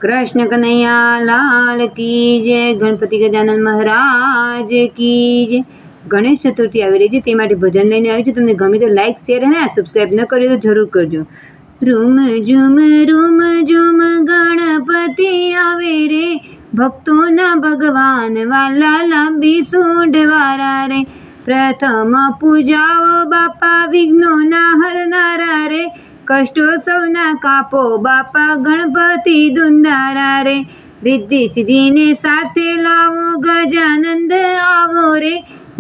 કૃષ્ણ કનૈયા લાલ કી જય, ગણપતિ ગજાનન મહારાજ કી જય। ગણેશ ચતુર્થી આવી રહી છે, તે માટે ભજન લઈને આવી છું। તમને ગમે તો લાઈક શેર અને સબસ્ક્રાઈબ ન કર્યું તો જરૂર કરજો। રૂમ ઝુમ ગણપતિ આવે રે, ભક્તોના ભગવાન વાલા લાંબી સૂંઢ વાળા રે। પ્રથમ પૂજાઓ બાપા વિઘ્નોના હરનારા રે, કષ્ટો સૌના કાપો બાપા ગણપતિ દુંદારા રે। રિદ્ધિ સિદ્ધિને સાથે લાવો ગજાનંદ આવો રે,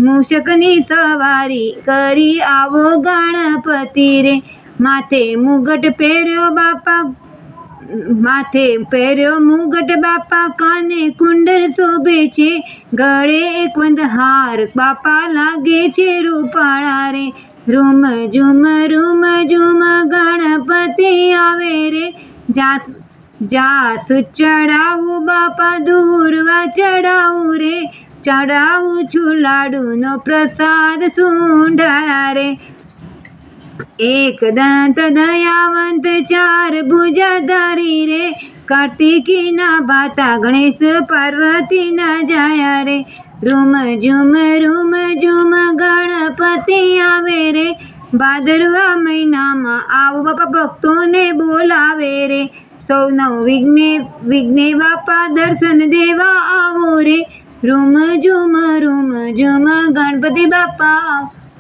મૂષકની સવારી કરી આવો ગણપતિ રે। માથે મુગટ પહેર્યો બાપા, માથે પહેર્યો મુગટ બાપા, કાને કુંડળ શોભે છે, ગળે એકવંદ હાર બાપા લાગે છે રૂપાળા રે। રૂમ ઝુમ ગણપતિ આવે રે, જાસ ચડાવું બાપા દૂર્વા ચડાવું રે, ચડાવું છું લાડુનો પ્રસાદ સૂંઢા રે। એક દંત દયાવંત ચાર ભુજાધારી રે, કાર્તિકીના ભાતા ગણેશ પાર્વતીના જાયા રે। રૂમ ઝુમ ગણપતિ આવે રે, ભાદરવા મહિનામાં આવો બાપા ભક્તોને બોલાવે રે। સૌ નવ વિઘ્ને બાપા દર્શન દેવા આવો રે, રૂમ ઝુમ ગણપતિ બાપા।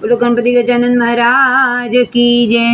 બોલો ગણપતિ ગજાનન મહારાજ કી જય।